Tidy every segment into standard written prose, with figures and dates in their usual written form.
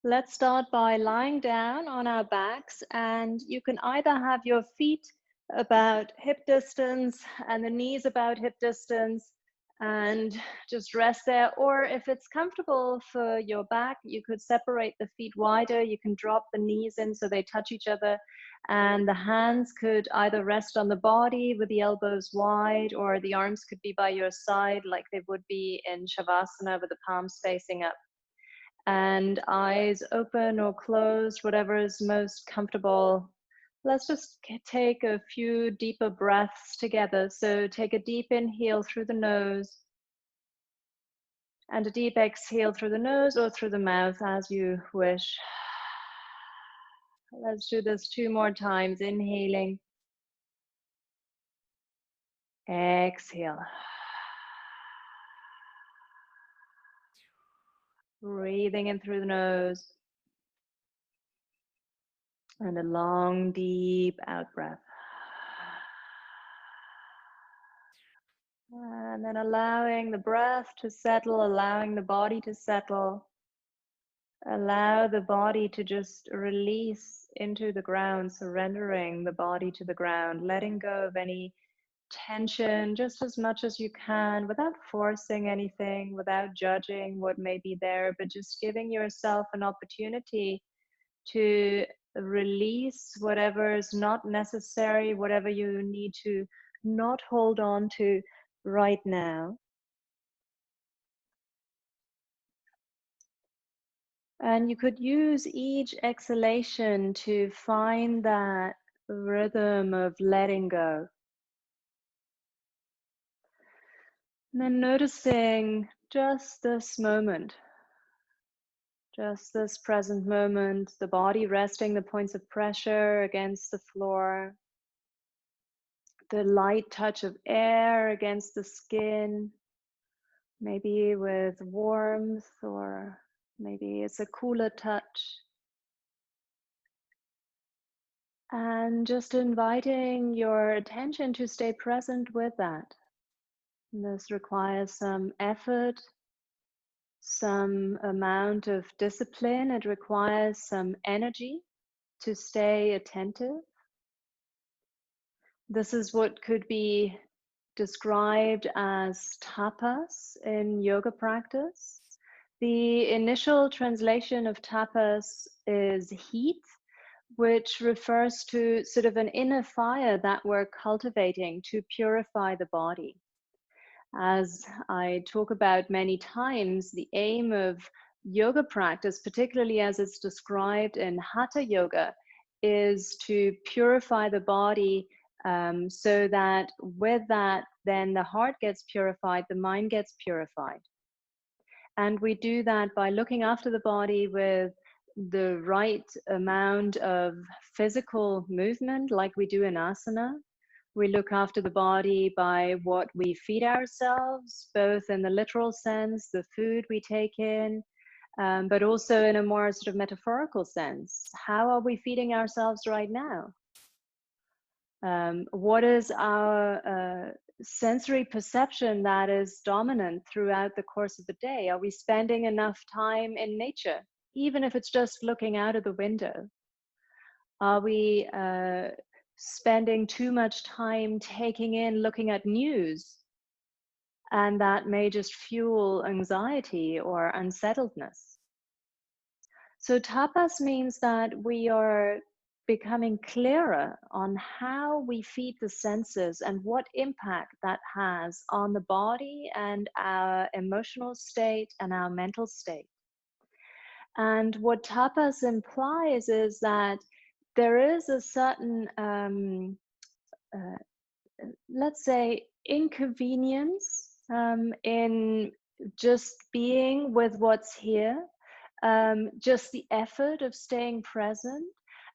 Let's start by lying down on our backs, and you can either have your feet about hip distance and the knees about hip distance and just rest there. Or if it's comfortable for your back, you could separate the feet wider. You can drop the knees in so they touch each other, and the hands could either rest on the body with the elbows wide, or the arms could be by your side like they would be in Shavasana with the palms facing up, and eyes open or closed, whatever is most comfortable. Let's just take a few deeper breaths together. So take a deep inhale through the nose and a deep exhale through the nose or through the mouth as you wish. Let's do this 2 more times. Inhaling, exhale. Breathing in through the nose and a long, deep out breath. And then allowing the breath to settle, allowing the body to settle. Allow the body to just release into the ground, surrendering the body to the ground, letting go of any tension just as much as you can without forcing anything, without judging what may be there, but just giving yourself an opportunity to release whatever is not necessary, whatever you need to not hold on to right now. And you could use each exhalation to find that rhythm of letting go. And then noticing just this moment, just this present moment, the body resting the points of pressure against the floor, the light touch of air against the skin, maybe with warmth, or maybe it's a cooler touch. And just inviting your attention to stay present with that. This requires some effort, some amount of discipline. It requires some energy to stay attentive. This is what could be described as tapas in yoga practice. The initial translation of tapas is heat, which refers to sort of an inner fire that we're cultivating to purify the body. As I talk about many times, the aim of yoga practice, particularly as it's described in Hatha Yoga, is to purify the body, so that with that, then the heart gets purified, the mind gets purified. And we do that by looking after the body with the right amount of physical movement, like we do in asana. We look after the body by what we feed ourselves, both in the literal sense, the food we take in, but also in a more sort of metaphorical sense. How are we feeding ourselves right now? What is our sensory perception that is dominant throughout the course of the day? Are we spending enough time in nature, even if it's just looking out of the window? Are we spending too much time taking in, looking at news? And that may just fuel anxiety or unsettledness. So tapas means that we are becoming clearer on how we feed the senses and what impact that has on the body and our emotional state and our mental state. And what tapas implies is that there is a certain, let's say, inconvenience in just being with what's here, just the effort of staying present.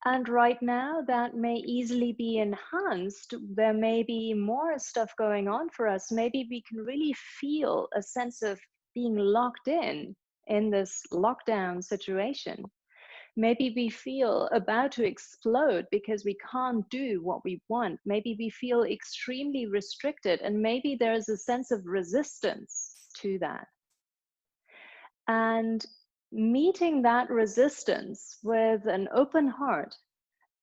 And right now, that may easily be enhanced. There may be more stuff going on for us. Maybe we can really feel a sense of being locked in this lockdown situation. Maybe we feel about to explode because we can't do what we want. Maybe we feel extremely restricted, and maybe there's a sense of resistance to that. And meeting that resistance with an open heart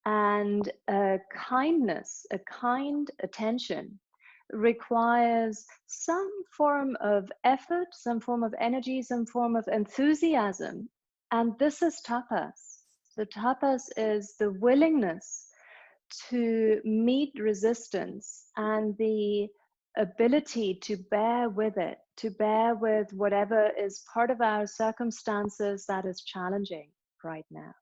and a kindness, a kind attention requires some form of effort, some form of energy, some form of enthusiasm. And this is tapas. So, tapas is the willingness to meet resistance and the ability to bear with it, to bear with whatever is part of our circumstances that is challenging right now.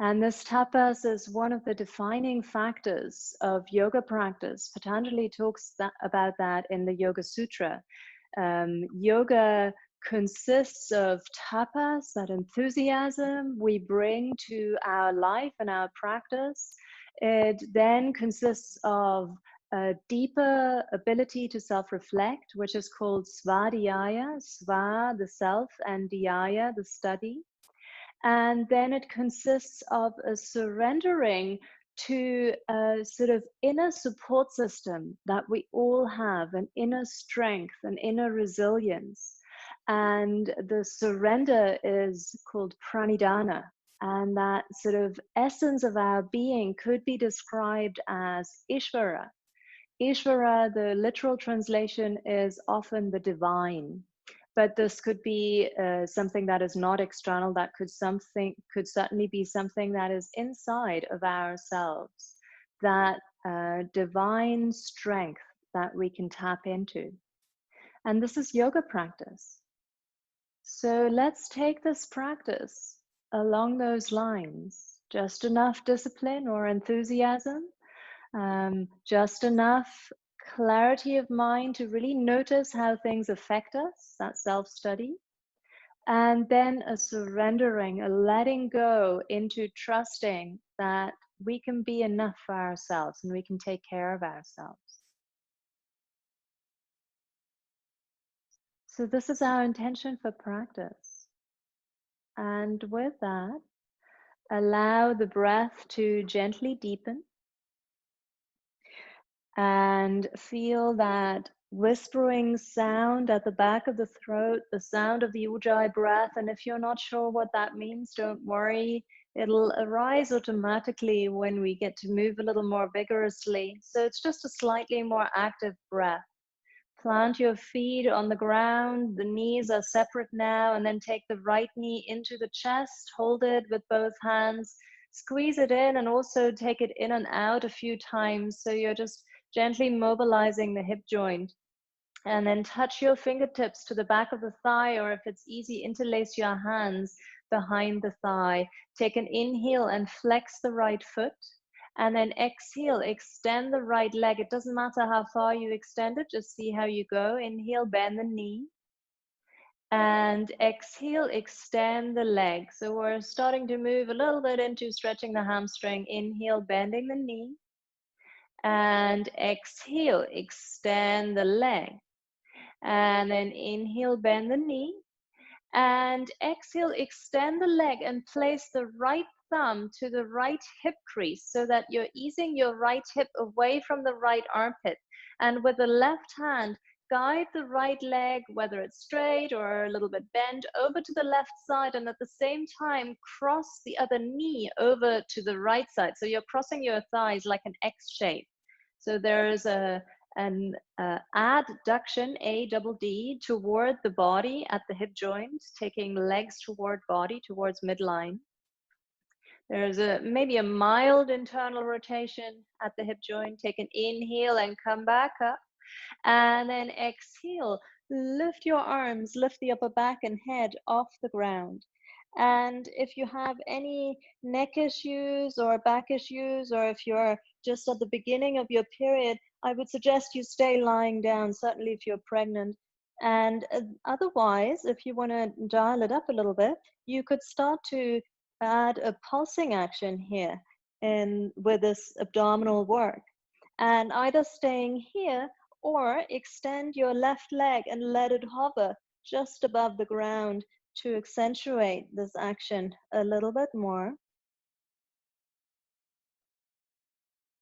And this tapas is one of the defining factors of yoga practice. Patanjali talks about that in the Yoga Sutra. Yoga consists of tapas, that enthusiasm we bring to our life and our practice. It then consists of a deeper ability to self-reflect, which is called svadhyaya, sva, the self, and dhyaya, the study. And then it consists of a surrendering to a sort of inner support system that we all have, an inner strength, an inner resilience. And the surrender is called pranidhana. And that sort of essence of our being could be described as Ishvara. Ishvara, the literal translation is often the divine, but this could be something that is not external. That could certainly be something that is inside of ourselves. That divine strength that we can tap into, and this is yoga practice. So let's take this practice along those lines. Just enough discipline or enthusiasm, just enough clarity of mind to really notice how things affect us, that self-study, and then a surrendering, a letting go into trusting that we can be enough for ourselves and we can take care of ourselves. So this is our intention for practice. And with that, allow the breath to gently deepen. And feel that whispering sound at the back of the throat, the sound of the ujjayi breath. And if you're not sure what that means, don't worry. It'll arise automatically when we get to move a little more vigorously. So it's just a slightly more active breath. Plant your feet on the ground. The knees are separate now. And then take the right knee into the chest. Hold it with both hands. Squeeze it in and also take it in and out a few times. So you're just gently mobilizing the hip joint. And then touch your fingertips to the back of the thigh, or if it's easy, interlace your hands behind the thigh. Take an inhale and flex the right foot. And then exhale, extend the right leg. It doesn't matter how far you extend it, just see how you go. Inhale, bend the knee. And exhale, extend the leg. So we're starting to move a little bit into stretching the hamstring. Inhale, bending the knee. And exhale, extend the leg. And then inhale, bend the knee. And exhale, extend the leg and place the right thumb to the right hip crease so that you're easing your right hip away from the right armpit. And with the left hand, guide the right leg, whether it's straight or a little bit bent, over to the left side, and at the same time cross the other knee over to the right side. So you're crossing your thighs like an X shape. So there's an adduction, ADD, toward the body at the hip joint, taking legs toward body, towards midline. There's maybe a mild internal rotation at the hip joint. Take an inhale and come back up. And then exhale, lift your arms, lift the upper back and head off the ground. And if you have any neck issues or back issues, or if you're just at the beginning of your period, I would suggest you stay lying down, certainly if you're pregnant. And otherwise, if you want to dial it up a little bit, you could start to add a pulsing action here with this abdominal work. And either staying here or extend your left leg and let it hover just above the ground to accentuate this action a little bit more.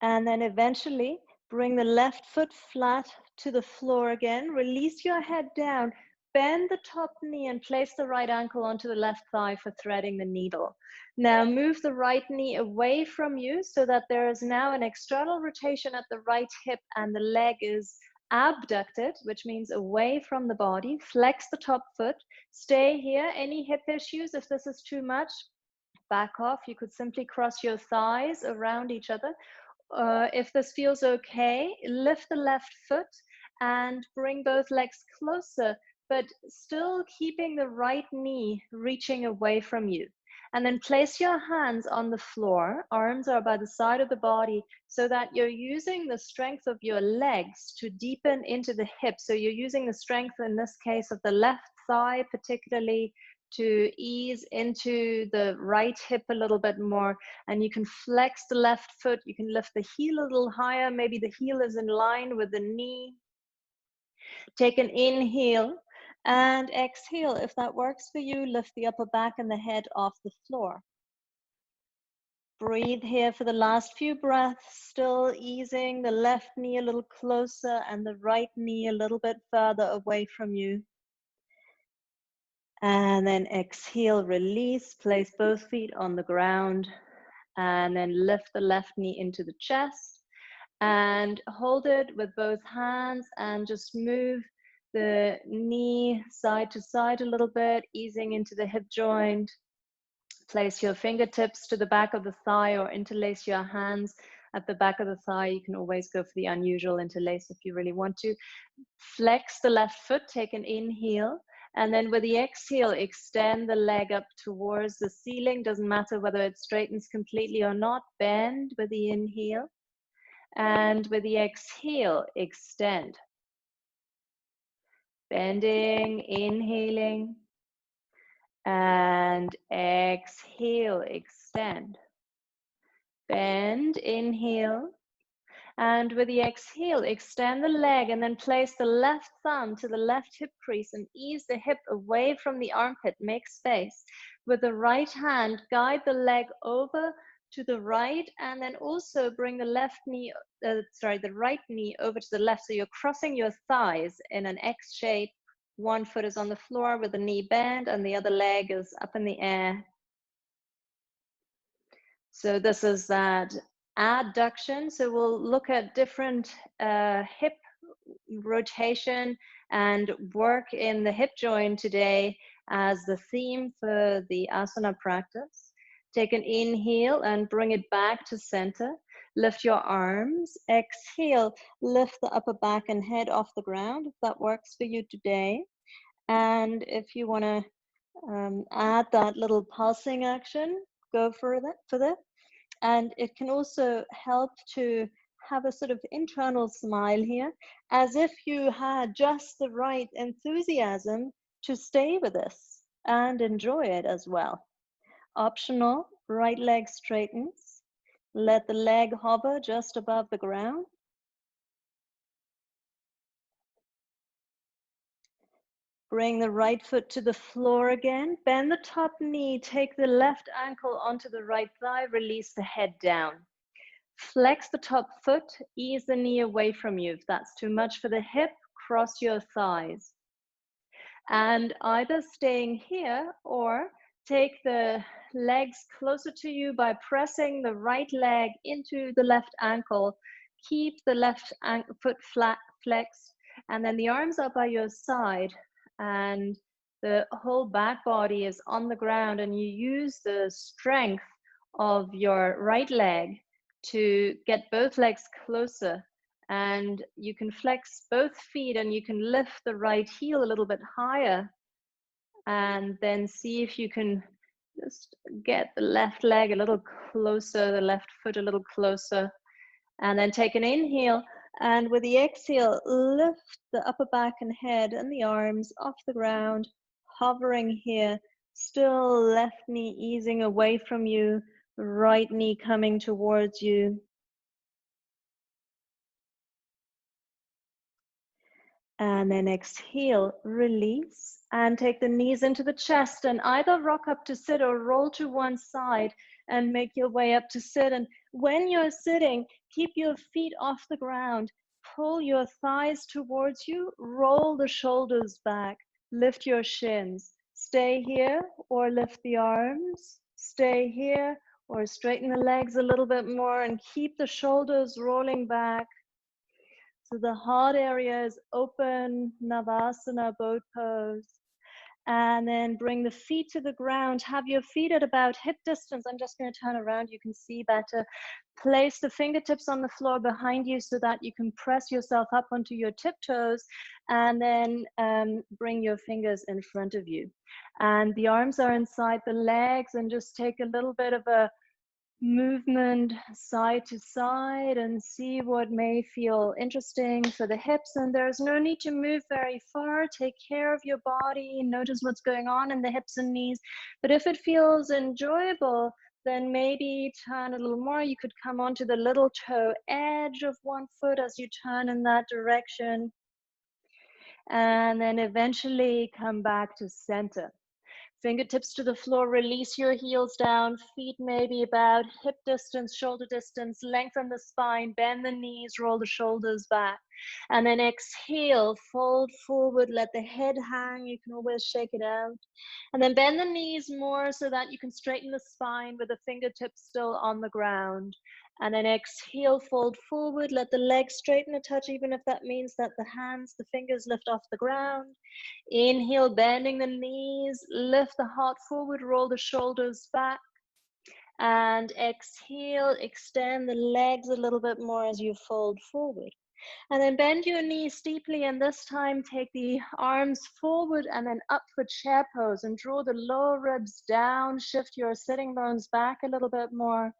And then eventually bring the left foot flat to the floor again. Release your head down. bend the top knee and place the right ankle onto the left thigh for threading the needle. Now move the right knee away from you so that there is now an external rotation at the right hip and the leg is abducted, which means away from the body. Flex the top foot. Stay here. Any hip issues, if this is too much, back off. You could simply cross your thighs around each other. If this feels okay, lift the left foot and bring both legs closer, but still keeping the right knee reaching away from you. And then place your hands on the floor. Arms are by the side of the body so that you're using the strength of your legs to deepen into the hip. So you're using the strength, in this case, of the left thigh, particularly to ease into the right hip a little bit more. And you can flex the left foot. You can lift the heel a little higher. Maybe the heel is in line with the knee. Take an inhale and exhale. If that works for you, lift the upper back and the head off the floor. Breathe here for the last few breaths, still easing the left knee a little closer and the right knee a little bit further away from you. And then exhale, release, place both feet on the ground, and then lift the left knee into the chest and hold it with both hands and just move the knee side to side a little bit, easing into the hip joint. Place your fingertips to the back of the thigh or interlace your hands at the back of the thigh. You can always go for the unusual interlace if you really want to. Flex the left foot, take an inhale. And then with the exhale, extend the leg up towards the ceiling. Doesn't matter whether it straightens completely or not. Bend with the inhale. And with the exhale, extend. Bending, inhaling. And exhale, extend. Bend, inhale. And with the exhale, extend the leg and then place the left thumb to the left hip crease and ease the hip away from the armpit. Make space. With the right hand, guide the leg over to the right and then also bring the the right knee over to the left. So you're crossing your thighs in an X shape. One foot is on the floor with the knee bent and the other leg is up in the air. So this is that adduction. So we'll look at different hip rotation and work in the hip joint today as the theme for the asana practice. Take an inhale and bring it back to center. Lift your arms. Exhale, lift the upper back and head off the ground if that works for you today. And if you want to add that little pulsing action, go for that. And it can also help to have a sort of internal smile here, as if you had just the right enthusiasm to stay with this and enjoy it as well. Optional, right leg straightens. Let the leg hover just above the ground. Bring the right foot to the floor again. Bend the top knee. Take the left ankle onto the right thigh. Release the head down. Flex the top foot. Ease the knee away from you. If that's too much for the hip, cross your thighs. And either staying here or take the legs closer to you by pressing the right leg into the left ankle. Keep the left foot flat, flexed, and then the arms are by your side and the whole back body is on the ground, and you use the strength of your right leg to get both legs closer, and you can flex both feet and you can lift the right heel a little bit higher, and then see if you can just get the left leg a little closer, the left foot a little closer, and then take an inhale. And with the exhale, lift the upper back and head and the arms off the ground, hovering here, still left knee easing away from you, right knee coming towards you. And then exhale, release, and take the knees into the chest and either rock up to sit or roll to one side and make your way up to sit. And when you're sitting, keep your feet off the ground, pull your thighs towards you, roll the shoulders back, Lift your shins. Stay here or lift the arms. Stay here or straighten the legs a little bit more and keep the shoulders rolling back. So the heart area is open, Navasana, boat pose. And then bring the feet to the ground. Have your feet at about hip distance. I'm just going to turn around. You can see better. Place the fingertips on the floor behind you so that you can press yourself up onto your tiptoes, and then bring your fingers in front of you. And the arms are inside the legs, and just take a little bit of a movement side to side and see what may feel interesting for the hips. And there's no need to move very far. Take care of your body. Notice what's going on in the hips and knees. But if it feels enjoyable, then maybe turn a little more. You could come onto the little toe edge of one foot as you turn in that direction. And then eventually come back to center. Fingertips to the floor, release your heels down, feet maybe about hip distance, shoulder distance, lengthen the spine, bend the knees, roll the shoulders back. And then exhale, fold forward, let the head hang. You can always shake it out. And then bend the knees more so that you can straighten the spine with the fingertips still on the ground. And then exhale, fold forward, let the legs straighten a touch, even if that means that the hands, the fingers lift off the ground. Inhale, bending the knees, lift the heart forward, roll the shoulders back. And exhale, extend the legs a little bit more as you fold forward. And then bend your knees deeply, and this time take the arms forward and then up for chair pose, and draw the lower ribs down, shift your sitting bones back a little bit more.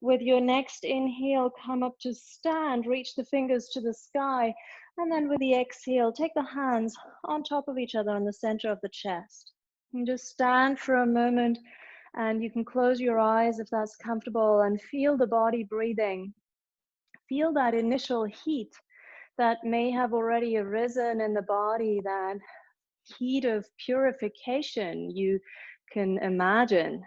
With your next inhale, come up to stand, reach the fingers to the sky, and then with the exhale, take the hands on top of each other on the center of the chest. And just stand for a moment, and you can close your eyes if that's comfortable, and feel the body breathing. Feel that initial heat that may have already arisen in the body, that heat of purification you can imagine.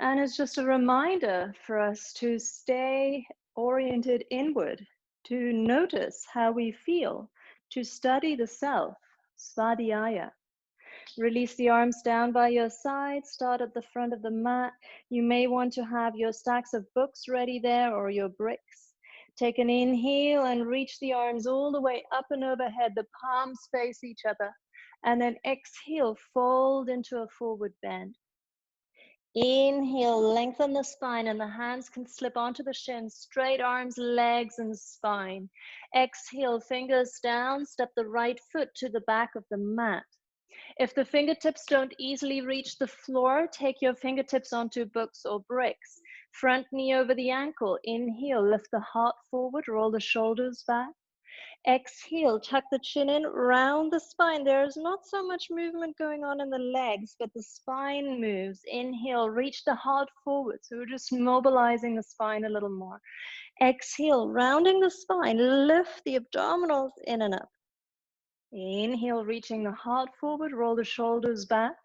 And it's just a reminder for us to stay oriented inward, to notice how we feel, to study the self, svadhyaya. Release the arms down by your side, start at the front of the mat. You may want to have your stacks of books ready there or your bricks. Take an inhale and reach the arms all the way up and overhead, the palms face each other. And then exhale, fold into a forward bend. Inhale, lengthen the spine, and the hands can slip onto the shins, straight arms, legs, and spine. Exhale, fingers down, step the right foot to the back of the mat. If the fingertips don't easily reach the floor, take your fingertips onto books or bricks. Front knee over the ankle. Inhale, lift the heart forward, roll the shoulders back. Exhale, tuck the chin in, round the spine. There's not so much movement going on in the legs, but the spine moves. Inhale, reach the heart forward. So we're just mobilizing the spine a little more. Exhale, rounding the spine, lift the abdominals in and up. Inhale, reaching the heart forward, roll the shoulders back.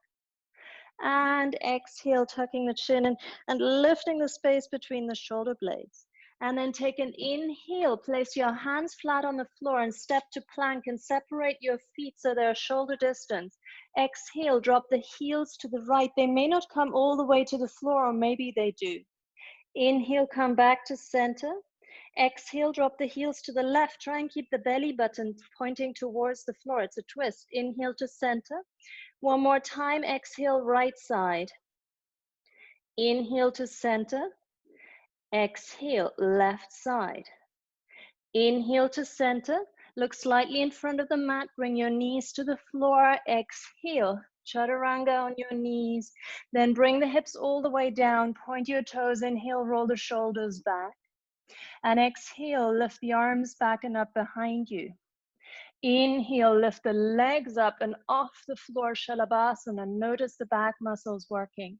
And exhale, tucking the chin in and lifting the space between the shoulder blades. And then take an inhale, place your hands flat on the floor and step to plank and separate your feet so they're shoulder distance. Exhale, drop the heels to the right. They may not come all the way to the floor, or maybe they do. Inhale, come back to center. Exhale, drop the heels to the left. Try and keep the belly button pointing towards the floor. It's a twist. Inhale to center. One more time. Exhale, right side. Inhale to center. Exhale, left side. Inhale to center. Look slightly in front of the mat. Bring your knees to the floor. Exhale, chaturanga on your knees. Then bring the hips all the way down. Point your toes. Inhale, roll the shoulders back. And exhale, lift the arms back and up behind you. Inhale, lift the legs up and off the floor, Shalabhasana. Notice the back muscles working.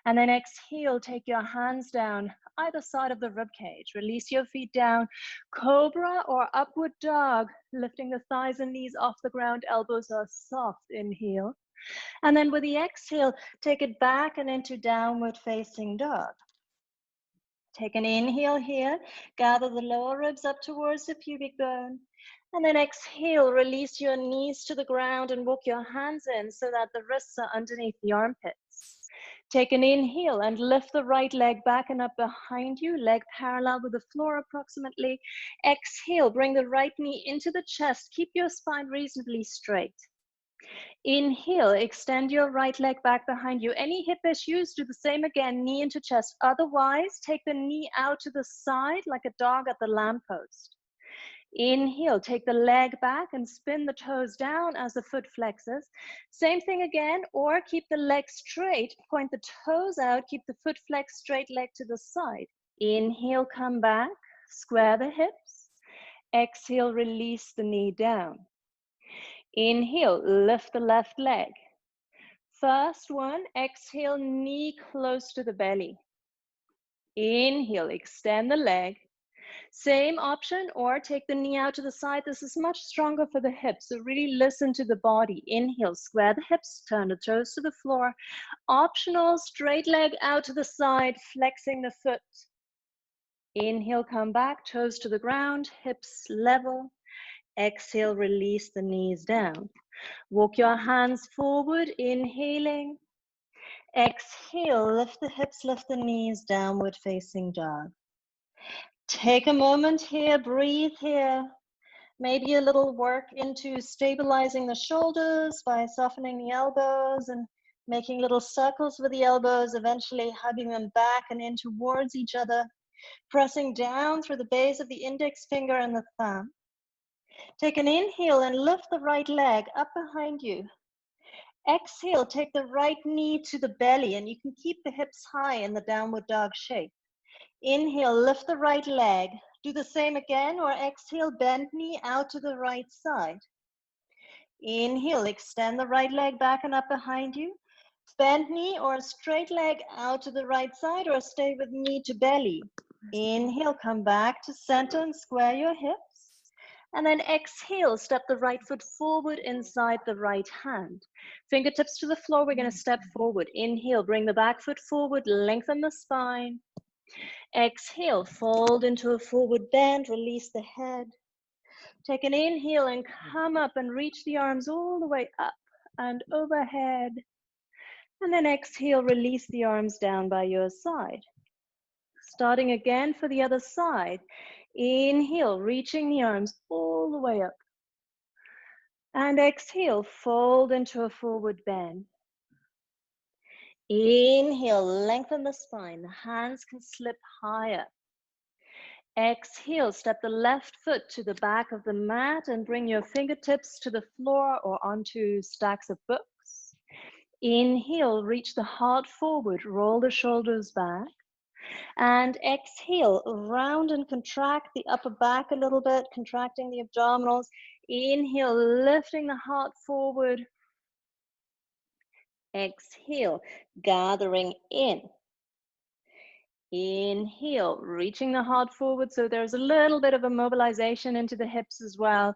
And then exhale, take your hands down either side of the rib cage. Release your feet down. Cobra or upward dog, lifting the thighs and knees off the ground. Elbows are soft. Inhale. And then with the exhale, take it back and into downward facing dog. Take an inhale here. Gather the lower ribs up towards the pubic bone. And then exhale, release your knees to the ground and walk your hands in so that the wrists are underneath the armpits. Take an inhale and lift the right leg back and up behind you, leg parallel with the floor approximately. Exhale, bring the right knee into the chest. Keep your spine reasonably straight. Inhale, extend your right leg back behind you. Any hip issues, do the same again, knee into chest. Otherwise, take the knee out to the side like a dog at the lamppost. Inhale, take the leg back and spin the toes down as the foot flexes. Same thing again, or keep the leg straight, point the toes out, keep the foot flexed, straight leg to the side. Inhale, come back, square the hips. Exhale, release the knee down. Inhale, lift the left leg. First one, exhale, knee close to the belly. Inhale, extend the leg. Same option, or take the knee out to the side. This is much stronger for the hips, so really listen to the body. Inhale, square the hips, turn the toes to the floor. Optional, straight leg out to the side, flexing the foot. Inhale, come back, toes to the ground, hips level. Exhale, release the knees down. Walk your hands forward, inhaling. Exhale, lift the hips, lift the knees, downward facing dog. Take a moment here, breathe here. Maybe a little work into stabilizing the shoulders by softening the elbows and making little circles with the elbows, eventually hugging them back and in towards each other, pressing down through the base of the index finger and the thumb. Take an inhale and lift the right leg up behind you. Exhale, take the right knee to the belly, and you can keep the hips high in the downward dog shape. Inhale, lift the right leg. Do the same again, or exhale, bend knee out to the right side. Inhale, extend the right leg back and up behind you. Bend knee or straight leg out to the right side, or stay with knee to belly. Inhale, come back to center and square your hips. And then exhale, step the right foot forward inside the right hand. Fingertips to the floor, we're going to step forward. Inhale, bring the back foot forward, lengthen the spine. Exhale, fold into a forward bend, release the head. Take an inhale and come up and reach the arms all the way up and overhead. And then exhale, release the arms down by your side. Starting again for the other side. Inhale, reaching the arms all the way up. And exhale, fold into a forward bend. Inhale, lengthen the spine. The hands can slip higher. Exhale, step the left foot to the back of the mat and bring your fingertips to the floor or onto stacks of books. Inhale, reach the heart forward, roll the shoulders back. And exhale, round and contract the upper back a little bit, contracting the abdominals. Inhale, lifting the heart forward. Exhale, gathering in. Inhale, reaching the heart forward, so there's a little bit of a mobilization into the hips as well.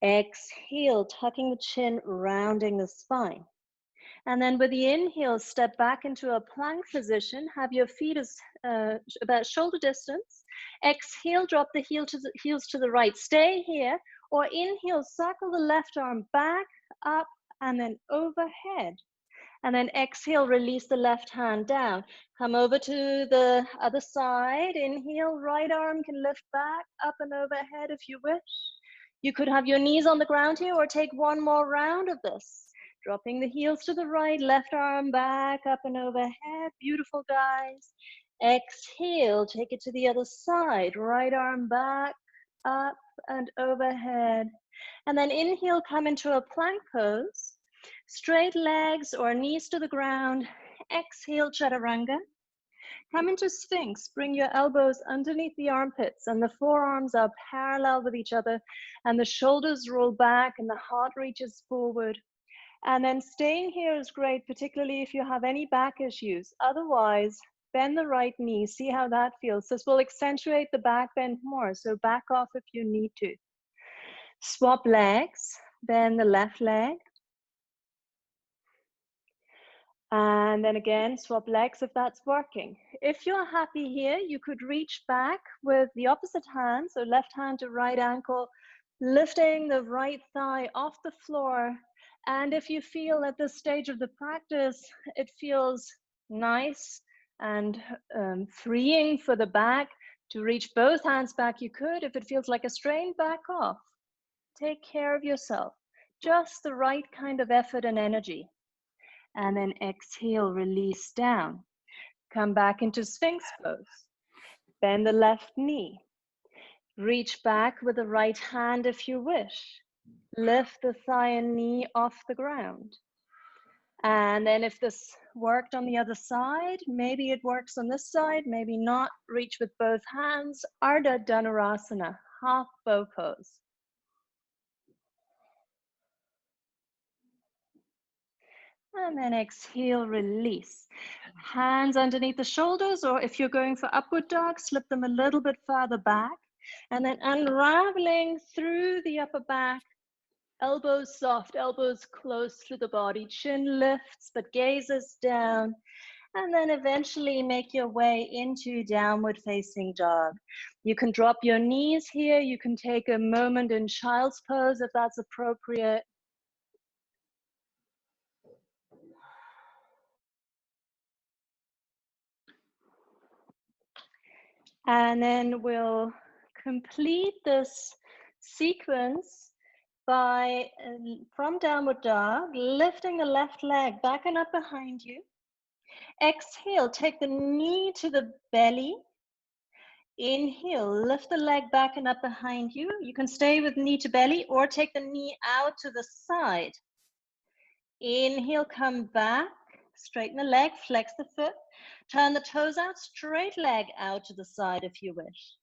Exhale, tucking the chin, rounding the spine. And then with the inhale, step back into a plank position. Have your feet as about shoulder distance. Exhale, drop the heels to the right. Stay here, or inhale, circle the left arm back, up, and then overhead. And then exhale, release the left hand down. Come over to the other side. Inhale, right arm can lift back, up and overhead if you wish. You could have your knees on the ground here or take one more round of this. Dropping the heels to the right, left arm back, up and overhead. Beautiful, guys. Exhale, take it to the other side. Right arm back, up and overhead. And then inhale, come into a plank pose. Straight legs or knees to the ground. Exhale, chaturanga. Come into Sphinx. Bring your elbows underneath the armpits and the forearms are parallel with each other and the shoulders roll back and the heart reaches forward. And then staying here is great, particularly if you have any back issues. Otherwise, bend the right knee. See how that feels. This will accentuate the back bend more, so back off if you need to. Swap legs. Bend the left leg. And then again, swap legs if that's working. If you're happy here, you could reach back with the opposite hand, so left hand to right ankle, Lifting the right thigh off the floor. And if you feel at this stage of the practice, it feels nice and freeing for the back to reach both hands back, you could. If it feels like a strain, back off. Take care of yourself. Just the right kind of effort and energy. And then exhale, release down. Come back into Sphinx pose. Bend the left knee. Reach back with the right hand if you wish. Lift the thigh and knee off the ground. And then if this worked on the other side, maybe it works on this side, maybe not. Reach with both hands. Ardha Dhanurasana, half bow pose. And then exhale, release. Hands underneath the shoulders, or if you're going for upward dog, slip them a little bit further back. And then unraveling through the upper back, elbows soft, elbows close to the body, chin lifts, but gazes down. And then eventually make your way into downward facing dog. You can drop your knees here. You can take a moment in child's pose if that's appropriate. And then we'll complete this sequence by, from downward dog, lifting the left leg back and up behind you. Exhale, take the knee to the belly. Inhale, lift the leg back and up behind you. You can stay with knee to belly or take the knee out to the side. Inhale, come back, straighten the leg, flex the foot, turn the toes out, straight leg out to the side if you wish.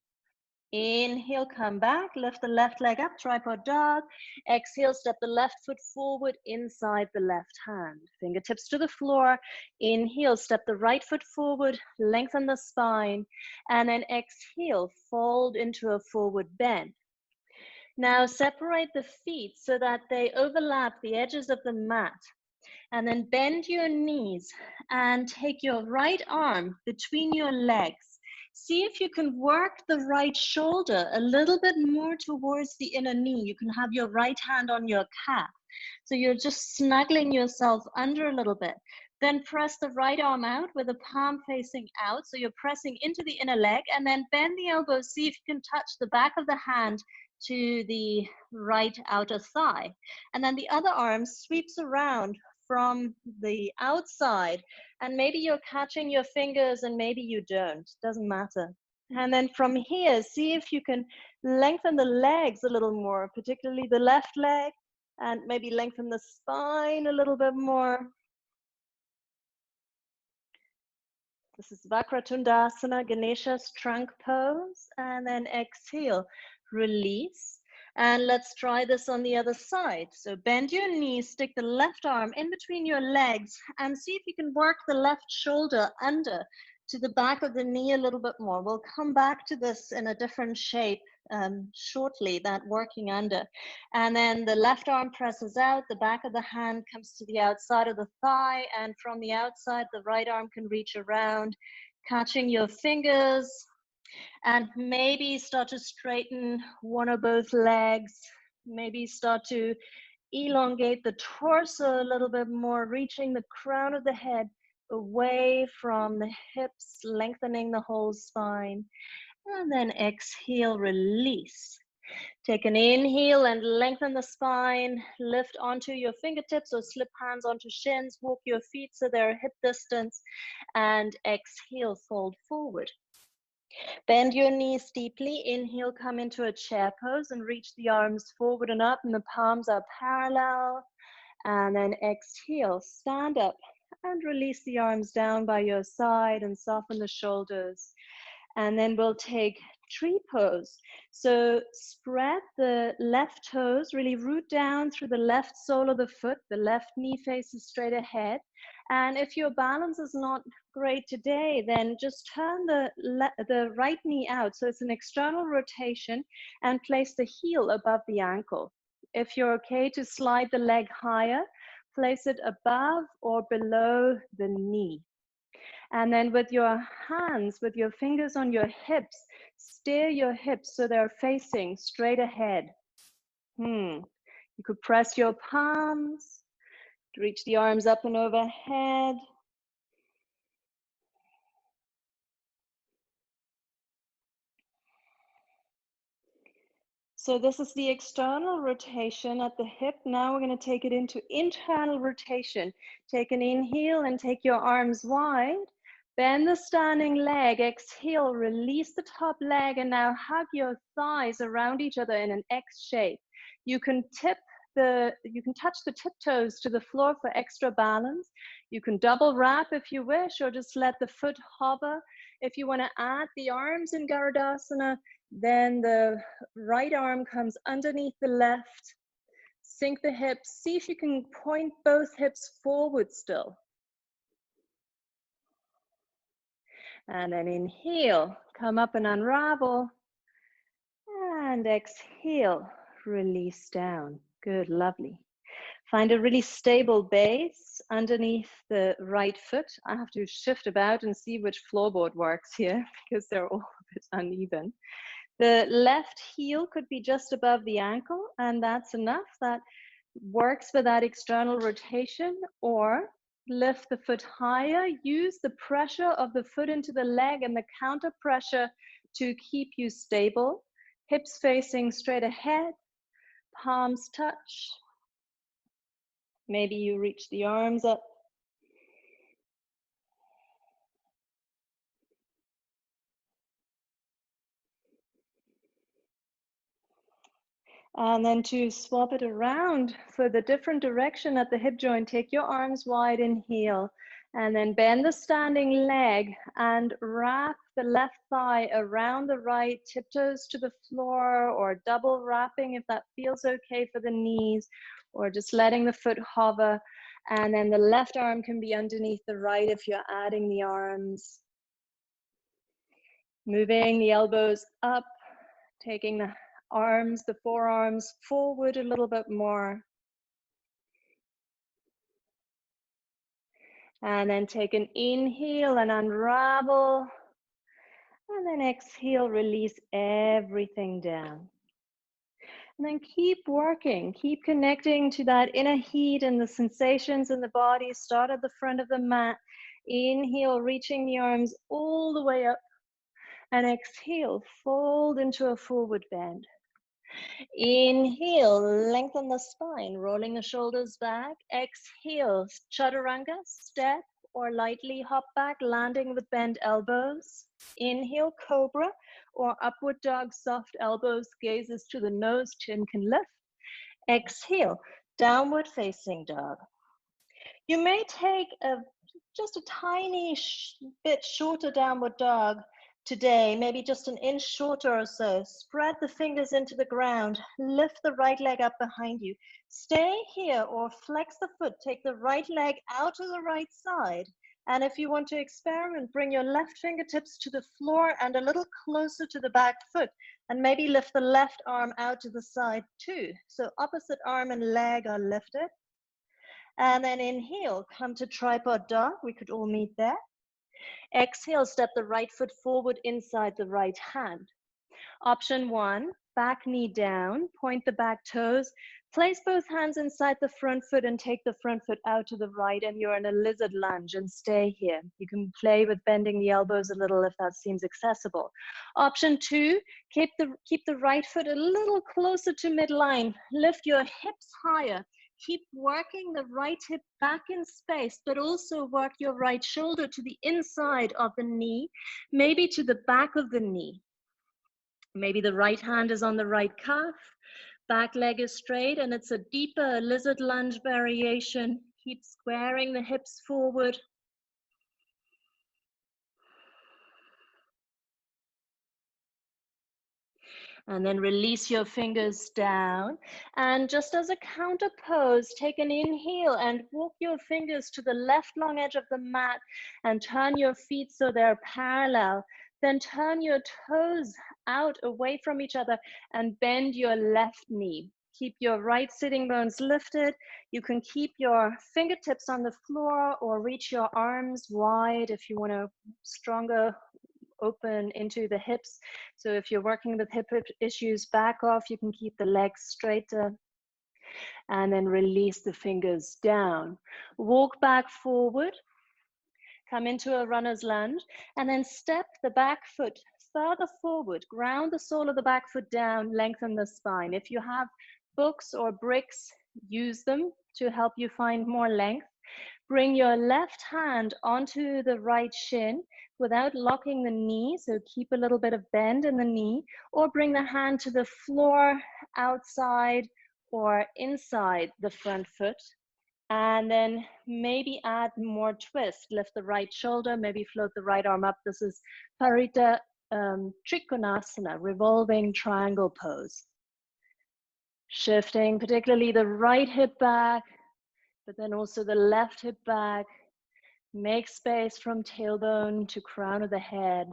Inhale, come back, lift the left leg up, tripod dog. Exhale, step the left foot forward inside the left hand. Fingertips to the floor. Inhale, step the right foot forward, lengthen the spine. And then exhale, fold into a forward bend. Now separate the feet so that they overlap the edges of the mat. And then bend your knees and take your right arm between your legs. See if you can work the right shoulder a little bit more towards the inner knee. You can have your right hand on your calf. So you're just snuggling yourself under a little bit. Then press the right arm out with the palm facing out. So you're pressing into the inner leg, and then bend the elbows. See if you can touch the back of the hand to the right outer thigh. And then the other arm sweeps around from the outside, and maybe you're catching your fingers and maybe you don't, doesn't matter. And then from here, see if you can lengthen the legs a little more, particularly the left leg, and maybe lengthen the spine a little bit more. This is Vakratundasana, Ganesha's trunk pose, and then exhale, release. And let's try this on the other side. So bend your knees, stick the left arm in between your legs, and see if you can work the left shoulder under to the back of the knee a little bit more. We'll come back to this in a different shape shortly, that working under. And then the left arm presses out, the back of the hand comes to the outside of the thigh, and from the outside, the right arm can reach around, catching your fingers, and maybe start to straighten one or both legs. Maybe start to elongate the torso a little bit more, reaching the crown of the head away from the hips, lengthening the whole spine. And then exhale, release. Take an inhale and lengthen the spine. Lift onto your fingertips or slip hands onto shins. Walk your feet so they're hip distance. And exhale, fold forward. Bend your knees deeply. Inhale, come into a chair pose and reach the arms forward and up, and the palms are parallel. And then exhale, stand up and release the arms down by your side and soften the shoulders. And then we'll take tree pose. So spread the left toes, really root down through the left sole of the foot. The left knee faces straight ahead. And if your balance is not great today, then just turn the right knee out. So it's an external rotation, and place the heel above the ankle. If you're okay to slide the leg higher, place it above or below the knee. And then with your hands, with your fingers on your hips, steer your hips so they're facing straight ahead. You could press your palms, reach the arms up and overhead. So this is the external rotation at the hip. Now we're going to take it into internal rotation. Take an inhale and take your arms wide. Bend the standing leg. Exhale, release the top leg, and now hug your thighs around each other in an X shape. You can touch the tiptoes to the floor for extra balance. You can double wrap if you wish, or just let the foot hover. If you want to add the arms in Garudasana, then the right arm comes underneath the left. Sink the hips. See if you can point both hips forward still. And then inhale, come up and unravel. And exhale, release down. Good, lovely. Find a really stable base underneath the right foot. I have to shift about and see which floorboard works here because they're all a bit uneven. The left heel could be just above the ankle, and that's enough. That works for that external rotation. Or lift the foot higher. Use the pressure of the foot into the leg and the counter pressure to keep you stable. Hips facing straight ahead, palms touch. Maybe you reach the arms up. And then to swap it around for the different direction at the hip joint, take your arms wide, inhale, and then bend the standing leg and wrap the left thigh around the right, tiptoes to the floor, or double wrapping if that feels okay for the knees, or just letting the foot hover. And then the left arm can be underneath the right if you're adding the arms. Moving the elbows up, taking the arms, the forearms forward a little bit more. And then take an inhale and unravel. And then exhale, release everything down. And then keep working, keep connecting to that inner heat and the sensations in the body. Start at the front of the mat. Inhale, reaching the arms all the way up. And exhale, fold into a forward bend. Inhale, lengthen the spine, rolling the shoulders back. Exhale, chaturanga, step or lightly hop back, landing with bent elbows. Inhale, cobra or upward dog, soft elbows, gazes to the nose, chin can lift. Exhale, downward facing dog. You may take just a tiny bit shorter downward dog today, maybe just an inch shorter or so. Spread the fingers into the ground. Lift the right leg up behind you. Stay here or flex the foot. Take the right leg out to the right side. And if you want to experiment, bring your left fingertips to the floor and a little closer to the back foot. And maybe lift the left arm out to the side too. So opposite arm and leg are lifted. And then inhale, come to tripod dog. We could all meet there. Exhale, step the right foot forward inside the right hand. Option 1, back knee down, point the back toes, place both hands inside the front foot and take the front foot out to the right, and you're in a lizard lunge and stay here. You can play with bending the elbows a little if that seems accessible. Option 2, keep the right foot a little closer to midline. Lift your hips higher. Keep working the right hip back in space, but also work your right shoulder to the inside of the knee, maybe to the back of the knee. Maybe the right hand is on the right calf, back leg is straight, and it's a deeper lizard lunge variation. Keep squaring the hips forward. And then release your fingers down. And just as a counter pose, take an inhale and walk your fingers to the left long edge of the mat and turn your feet so they're parallel. Then turn your toes out away from each other and bend your left knee. Keep your right sitting bones lifted. You can keep your fingertips on the floor or reach your arms wide if you want a stronger open into the hips. So if you're working with hip issues, back off. You can keep the legs straighter. And then release the fingers down. Walk back forward. Come into a runner's lunge. And then step the back foot further forward. Ground the sole of the back foot down. Lengthen the spine. If you have books or bricks, use them to help you find more length. Bring your left hand onto the right shin without locking the knee, so keep a little bit of bend in the knee, or bring the hand to the floor outside or inside the front foot. And then maybe add more twist. Lift the right shoulder, maybe float the right arm up. This is Parita Trikonasana, revolving triangle pose. Shifting particularly the right hip back, but then also the left hip back. Make space from tailbone to crown of the head.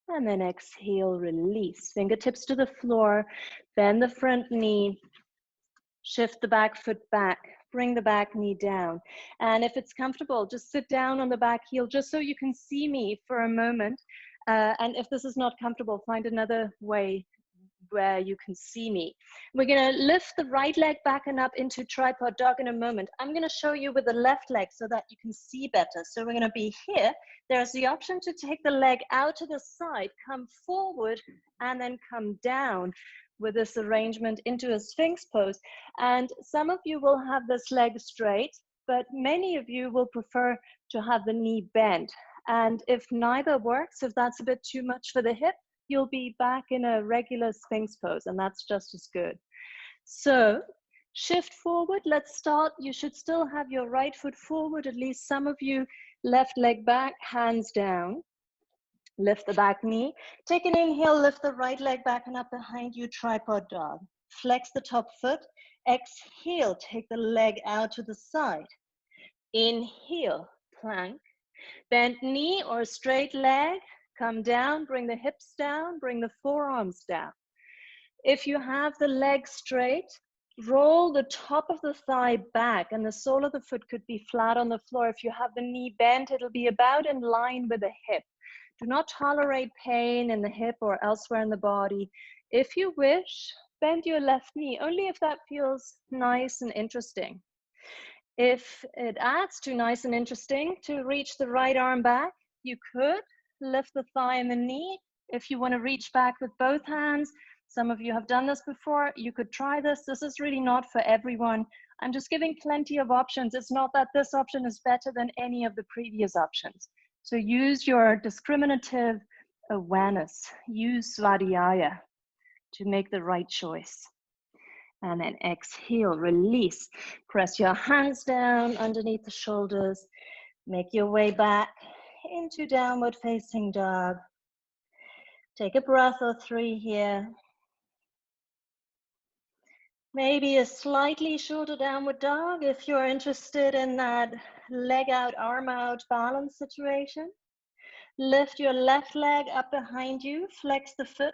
And then exhale, release. Fingertips to the floor, bend the front knee, shift the back foot back, bring the back knee down. And if it's comfortable, just sit down on the back heel just so you can see me for a moment. And if this is not comfortable, find another way where you can see me. We're gonna lift the right leg back and up into tripod dog in a moment. I'm gonna show you with the left leg so that you can see better. So we're gonna be here. There's the option to take the leg out to the side, come forward, and then come down with this arrangement into a Sphinx pose. And some of you will have this leg straight, but many of you will prefer to have the knee bent. And if neither works, if that's a bit too much for the hip, you'll be back in a regular Sphinx pose, and that's just as good. So shift forward. Let's start. You should still have your right foot forward, at least some of you. Left leg back, hands down. Lift the back knee. Take an inhale, lift the right leg back and up behind you, tripod dog. Flex the top foot. Exhale, take the leg out to the side. Inhale, plank. Bent knee or straight leg. Come down, bring the hips down, bring the forearms down. If you have the leg straight, roll the top of the thigh back and the sole of the foot could be flat on the floor. If you have the knee bent, it'll be about in line with the hip. Do not tolerate pain in the hip or elsewhere in the body. If you wish, bend your left knee, only if that feels nice and interesting. If it adds to nice and interesting to reach the right arm back, you could lift the thigh and the knee. If you want to reach back with both hands, some of you have done this before, you could try this. This is really not for everyone. I'm just giving plenty of options. It's not that this option is better than any of the previous options. So use your discriminative awareness. Use Svadhyaya to make the right choice. And then exhale, release. Press your hands down underneath the shoulders. Make your way back into downward facing dog. Take a breath or 3 here. Maybe a slightly shorter downward dog if you're interested in that leg out, arm out balance situation. Lift your left leg up behind you, flex the foot,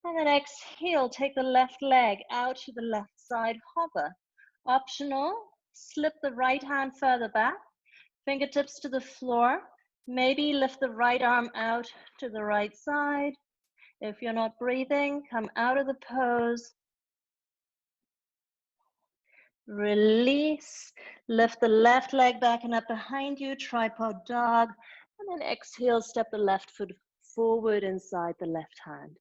and then exhale, take the left leg out to the left side, hover. Optional, slip the right hand further back, fingertips to the floor. Maybe lift the right arm out to the right side. If you're not breathing, come out of the pose. Release, lift the left leg back and up behind you, tripod dog. And then exhale, step the left foot forward inside the left hand.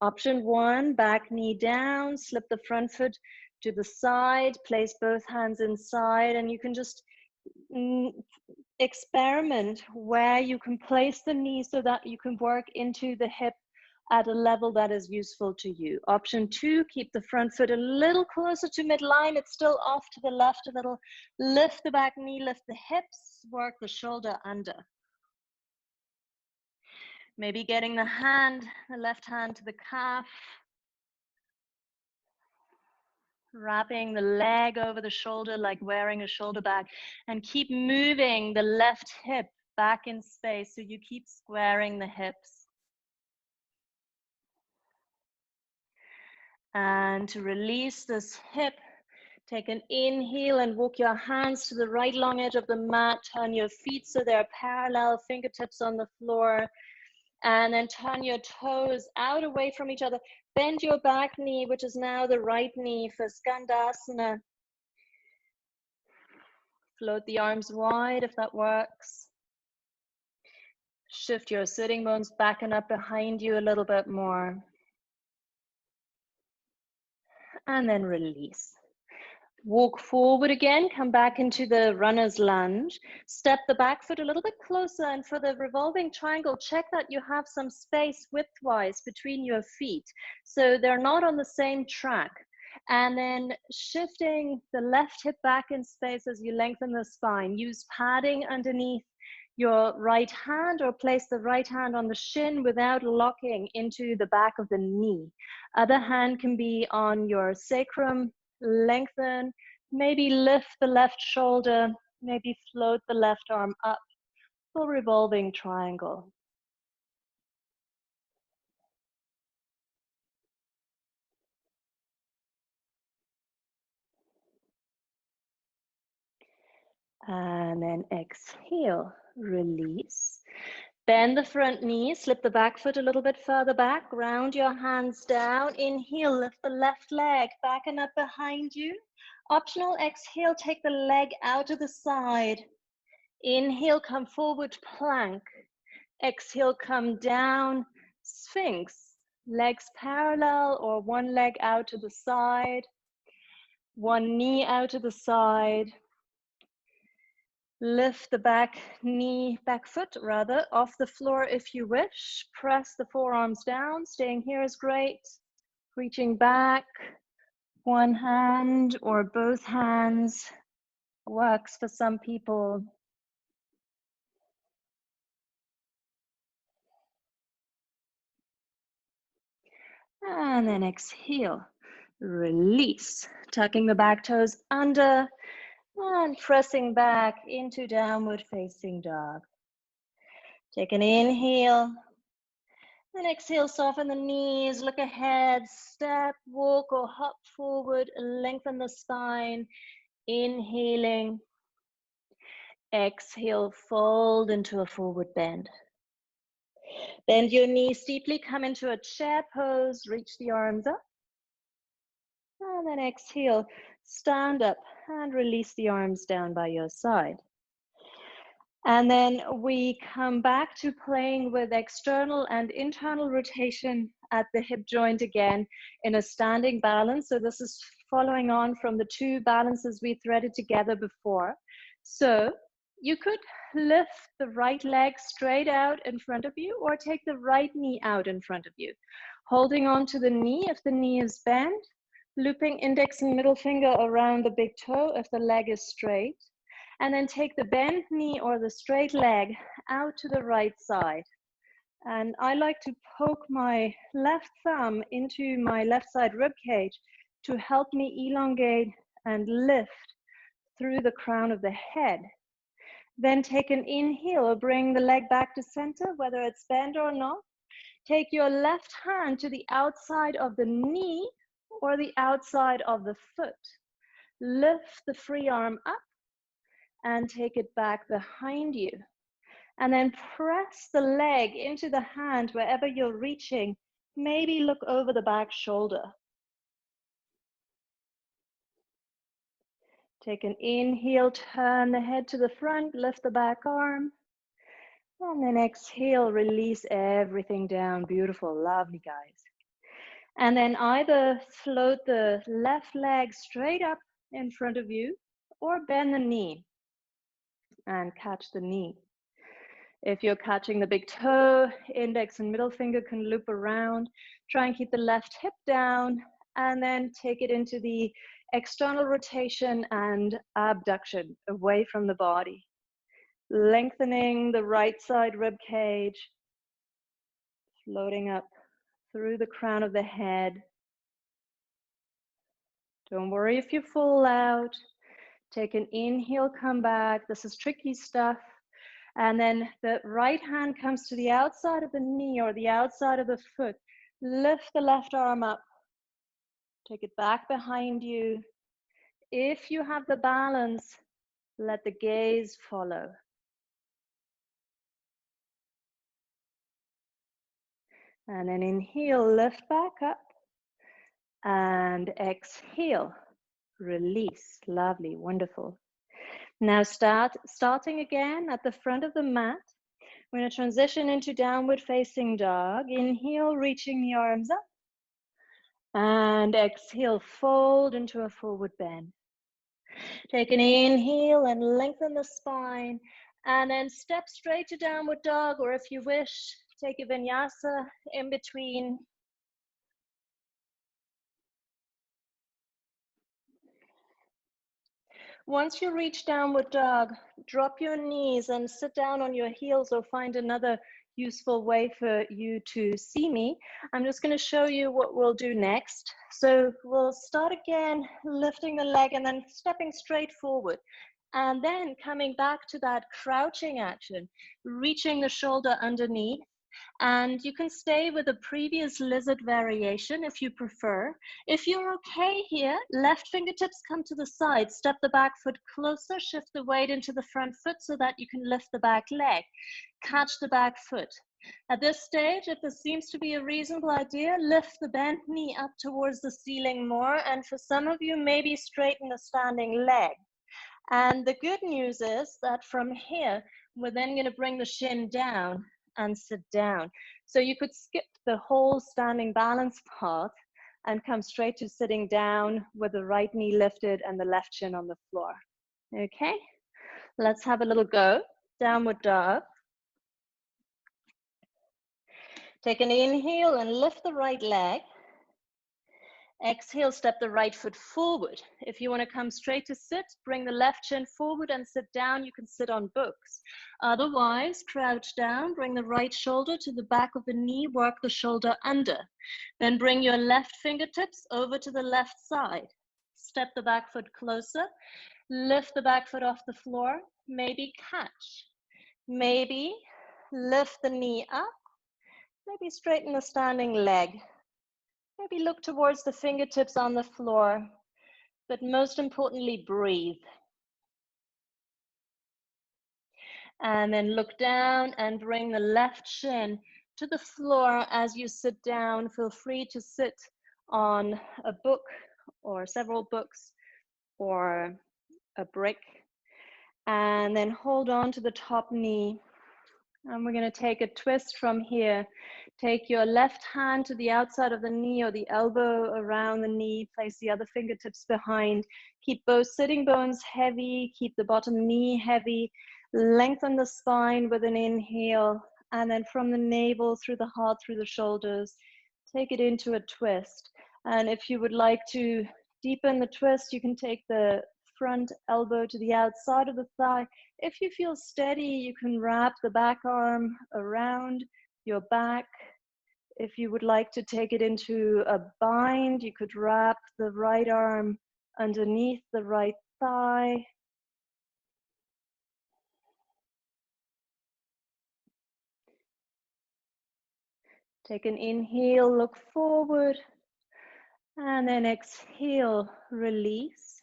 Option 1, back knee down, slip the front foot to the side, place both hands inside, and you can just experiment where you can place the knee so that you can work into the hip at a level that is useful to you. Option 2, keep the front foot a little closer to midline. It's still off to the left a little. Lift the back knee, lift the hips, work the shoulder under. Maybe getting the left hand to the calf. Wrapping the leg over the shoulder like wearing a shoulder bag. And keep moving the left hip back in space so you keep squaring the hips. And to release this hip, take an inhale and walk your hands to the right long edge of the mat. Turn your feet so they're parallel, fingertips on the floor. And then turn your toes out away from each other. Bend your back knee, which is now the right knee for Skandasana. Float the arms wide if that works. Shift your sitting bones back and up behind you a little bit more. And then release. Walk forward again, come back into the runner's lunge. Step the back foot a little bit closer, and for the revolving triangle, check that you have some space widthwise between your feet, so they're not on the same track. And then shifting the left hip back in space as you lengthen the spine. Use padding underneath your right hand, or place the right hand on the shin without locking into the back of the knee. Other hand can be on your sacrum. Lengthen, maybe lift the left shoulder, maybe float the left arm up, full revolving triangle. And then exhale, release. Bend the front knee, slip the back foot a little bit further back, ground your hands down. Inhale, lift the left leg back and up behind you. Optional exhale, take the leg out to the side. Inhale, come forward, plank. Exhale, come down, Sphinx. Legs parallel or one leg out to the side. One knee out to the side. Lift the back foot rather, off the floor if you wish. Press the forearms down. Staying here is great. Reaching back, one hand or both hands works for some people. And then exhale, release. Tucking the back toes under and pressing back into downward facing dog. Take an inhale. Then exhale, soften the knees, look ahead, step, walk or hop forward, lengthen the spine. Inhaling. Exhale, fold into a forward bend. Bend your knees deeply, come into a chair pose, reach the arms up. And then exhale, stand up and release the arms down by your side. And then we come back to playing with external and internal rotation at the hip joint again in a standing balance. So this is following on from the two balances we threaded together before. So you could lift the right leg straight out in front of you, or take the right knee out in front of you. Holding on to the knee if the knee is bent, looping index and middle finger around the big toe if the leg is straight. And then take the bent knee or the straight leg out to the right side. And I like to poke my left thumb into my left side rib cage to help me elongate and lift through the crown of the head. Then take an inhale, bring the leg back to center, whether it's bent or not. Take your left hand to the outside of the knee or the outside of the foot. Lift the free arm up and take it back behind you. And then press the leg into the hand wherever you're reaching. Maybe look over the back shoulder. Take an inhale, turn the head to the front, lift the back arm. And then exhale, release everything down. Beautiful, lovely, guys. And then either float the left leg straight up in front of you, or bend the knee and catch the knee. If you're catching the big toe, index and middle finger can loop around. Try and keep the left hip down, and then take it into the external rotation and abduction away from the body. Lengthening the right side rib cage, floating up through the crown of the head. Don't worry if you fall out. Take an inhale, come back. This is tricky stuff. And then the right hand comes to the outside of the knee or the outside of the foot. Lift the left arm up. Take it back behind you. If you have the balance, let the gaze follow. And then inhale, lift back up. And exhale, release. Lovely, wonderful. Now starting again at the front of the mat. We're going to transition into downward facing dog. Inhale, reaching the arms up. And exhale, fold into a forward bend. Take an inhale and lengthen the spine. And then step straight to downward dog, or if you wish, take a vinyasa in between. Once you reach downward dog, drop your knees and sit down on your heels, or find another useful way for you to see me. I'm just going to show you what we'll do next. So we'll start again, lifting the leg and then stepping straight forward. And then coming back to that crouching action, reaching the shoulder underneath. And you can stay with the previous lizard variation if you prefer. If you're okay here, left fingertips come to the side, step the back foot closer, shift the weight into the front foot so that you can lift the back leg. Catch the back foot. At this stage, if this seems to be a reasonable idea, lift the bent knee up towards the ceiling more. And for some of you, maybe straighten the standing leg. And the good news is that from here, we're then going to bring the shin down and sit down. So you could skip the whole standing balance part and come straight to sitting down with the right knee lifted and the left shin on the floor. Okay, let's have a little go. Downward dog. Take an inhale and lift the right leg. Exhale, step the right foot forward. If you want to come straight to sit, bring the left shin forward and sit down. You can sit on books. Otherwise, crouch down, bring the right shoulder to the back of the knee, work the shoulder under. Then bring your left fingertips over to the left side. Step the back foot closer. Lift the back foot off the floor. Maybe catch. Maybe lift the knee up. Maybe straighten the standing leg. Maybe look towards the fingertips on the floor, but most importantly, breathe. And then look down and bring the left shin to the floor as you sit down. Feel free to sit on a book or several books or a brick. And then hold on to the top knee. And we're going to take a twist from here. Take your left hand to the outside of the knee or the elbow around the knee. Place the other fingertips behind. Keep both sitting bones heavy. Keep the bottom knee heavy. Lengthen the spine with an inhale. And then from the navel, through the heart, through the shoulders, take it into a twist. And if you would like to deepen the twist, you can take the front elbow to the outside of the thigh. If you feel steady, you can wrap the back arm around your back. If you would like to take it into a bind, you could wrap the right arm underneath the right thigh. Take an inhale, look forward, and then exhale, release.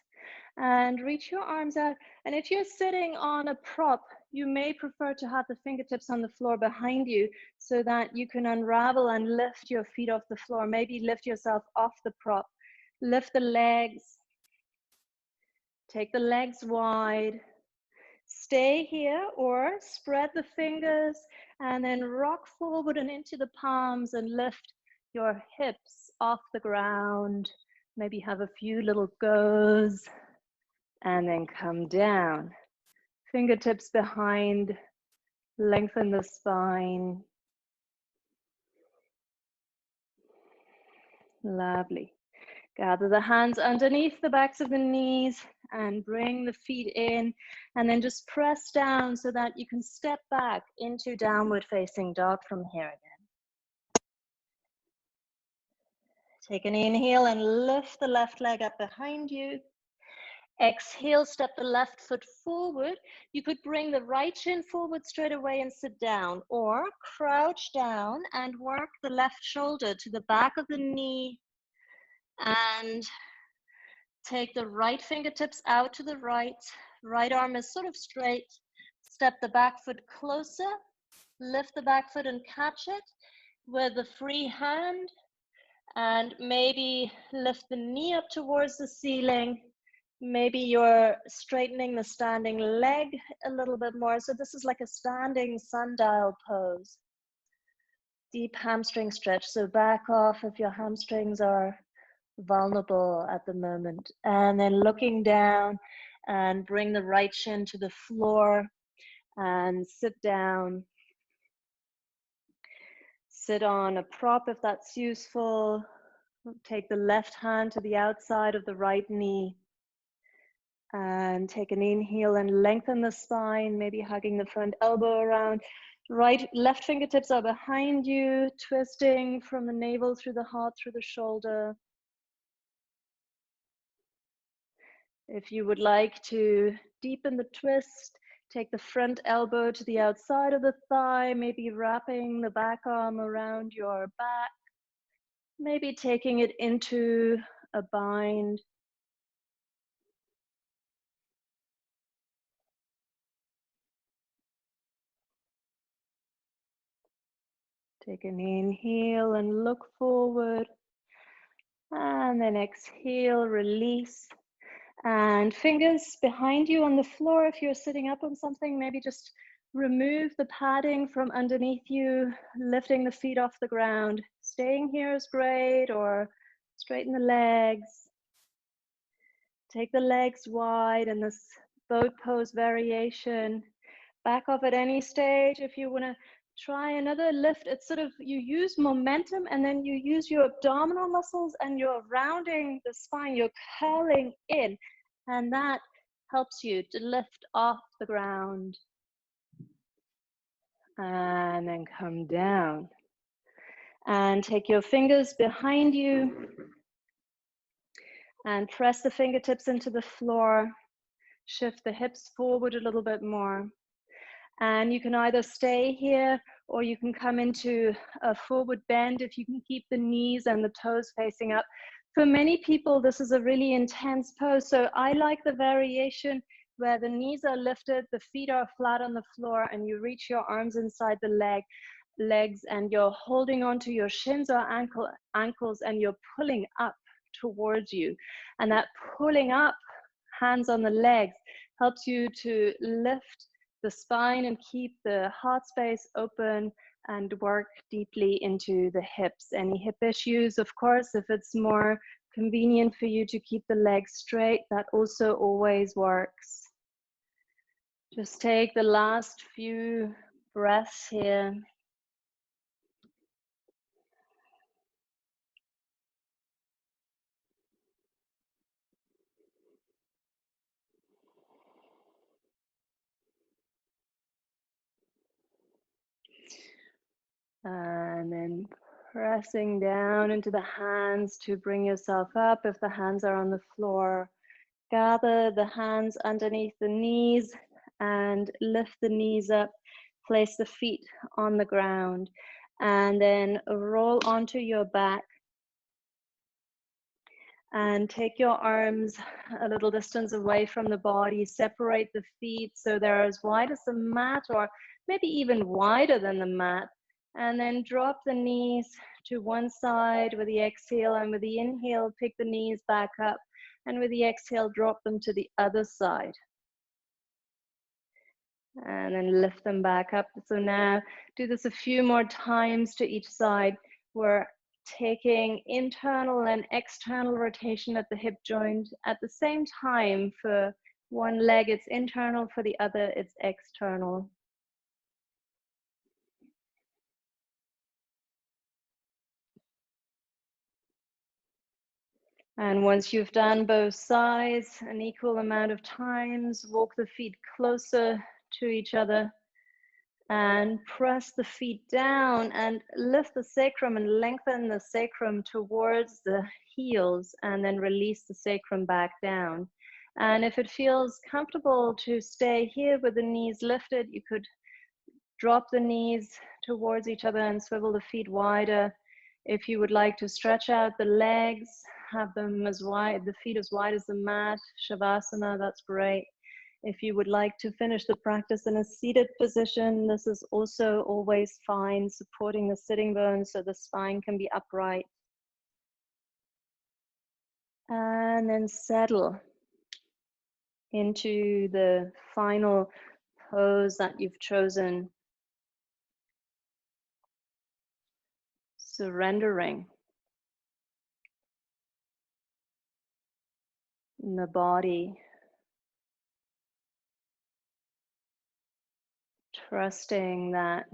And reach your arms out. And if you're sitting on a prop, you may prefer to have the fingertips on the floor behind you so that you can unravel and lift your feet off the floor. Maybe lift yourself off the prop. Lift the legs. Take the legs wide. Stay here or spread the fingers and then rock forward and into the palms and lift your hips off the ground. Maybe have a few little goes. And then come down, fingertips behind, lengthen the spine. Lovely. Gather the hands underneath the backs of the knees and bring the feet in, and then just press down so that you can step back into downward facing dog from here again. Take an inhale and lift the left leg up behind you. Exhale, step the left foot forward. You could bring the right shin forward straight away and sit down, or crouch down and work the left shoulder to the back of the knee and take the right fingertips out to the right. Right arm is sort of straight. Step the back foot closer, lift the back foot and catch it. with a free hand, and maybe lift the knee up towards the ceiling. Maybe you're straightening the standing leg a little bit more. So this is like a standing sundial pose. Deep hamstring stretch. So back off if your hamstrings are vulnerable at the moment. And then looking down and bring the right shin to the floor and sit down. Sit on a prop if that's useful. Take the left hand to the outside of the right knee. And take an inhale and lengthen the spine, maybe hugging the front elbow around. Left fingertips are behind you, twisting from the navel through the heart, through the shoulder. If you would like to deepen the twist, take the front elbow to the outside of the thigh, maybe wrapping the back arm around your back, maybe taking it into a bind. Take an inhale and look forward. And then exhale, release. And fingers behind you on the floor. If you're sitting up on something, maybe just remove the padding from underneath you, lifting the feet off the ground. Staying here is great, or straighten the legs. Take the legs wide in this boat pose variation. Back off at any stage. If you want to try another lift, it's sort of, you use momentum and then you use your abdominal muscles and you're rounding the spine, you're curling in, and that helps you to lift off the ground. And then come down. And take your fingers behind you and press the fingertips into the floor. Shift the hips forward a little bit more. And you can either stay here or you can come into a forward bend if you can keep the knees and the toes facing up. For many people, this is a really intense pose. So I like the variation where the knees are lifted, the feet are flat on the floor, and you reach your arms inside the legs, and you're holding onto your shins or ankles, and you're pulling up towards you. And that pulling up, hands on the legs, helps you to lift the spine and keep the heart space open and work deeply into the hips. Any hip issues, of course, if it's more convenient for you to keep the legs straight, that also always works. Just take the last few breaths here. And then pressing down into the hands to bring yourself up. If the hands are on the floor, gather the hands underneath the knees and lift the knees up. Place the feet on the ground and then roll onto your back. And take your arms a little distance away from the body. Separate the feet so they're as wide as the mat, or maybe even wider than the mat. And then drop the knees to one side with the exhale, and with the inhale, pick the knees back up. And with the exhale, drop them to the other side. And then lift them back up. So now do this a few more times to each side. We're taking internal and external rotation at the hip joint at the same time. For one leg, it's internal. For the other, it's external. And once you've done both sides an equal amount of times, walk the feet closer to each other and press the feet down and lift the sacrum and lengthen the sacrum towards the heels, and then release the sacrum back down. And if it feels comfortable to stay here with the knees lifted, you could drop the knees towards each other and swivel the feet wider. If you would like to stretch out the legs, have them as wide, the feet as wide as the mat, Shavasana, that's great. If you would like to finish the practice in a seated position, this is also always fine, supporting the sitting bones so the spine can be upright. And then settle into the final pose that you've chosen, surrendering in the body, trusting that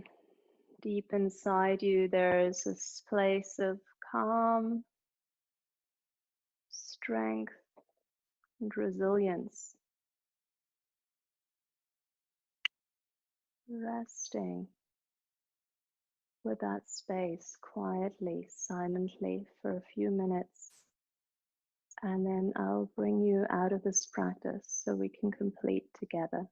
deep inside you there is this place of calm, strength, and resilience. Resting with that space quietly, silently for a few minutes. And then I'll bring you out of this practice so we can complete together.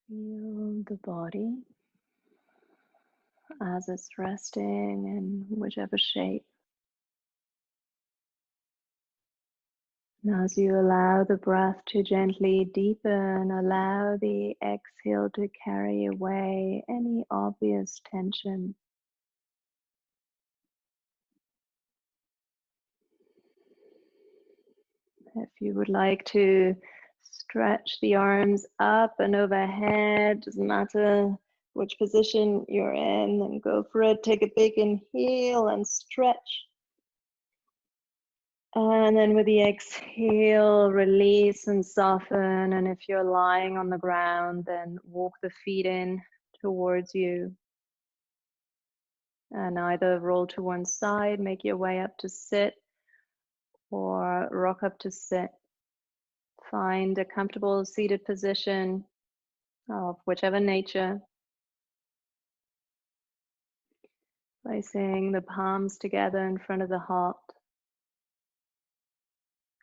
Feel the body as it's resting in whichever shape. And as you allow the breath to gently deepen, allow the exhale to carry away any obvious tension. If you would like to stretch the arms up and overhead, doesn't matter which position you're in, then go for it. Take a big inhale and stretch. And then with the exhale, release and soften. And if you're lying on the ground, then walk the feet in towards you. And either roll to one side, make your way up to sit, or rock up to sit. Find a comfortable seated position of whichever nature. Placing the palms together in front of the heart.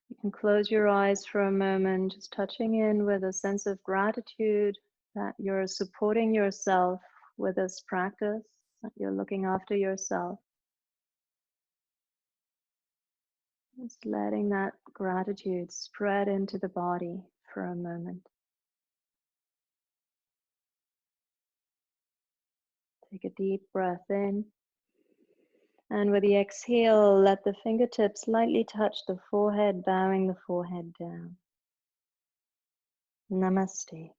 You And close your eyes for a moment, just touching in with a sense of gratitude that you're supporting yourself with this practice, that you're looking after yourself. Just letting that gratitude spread into the body for a moment. Take a deep breath in. And with the exhale, let the fingertips lightly touch the forehead, bowing the forehead down. Namaste.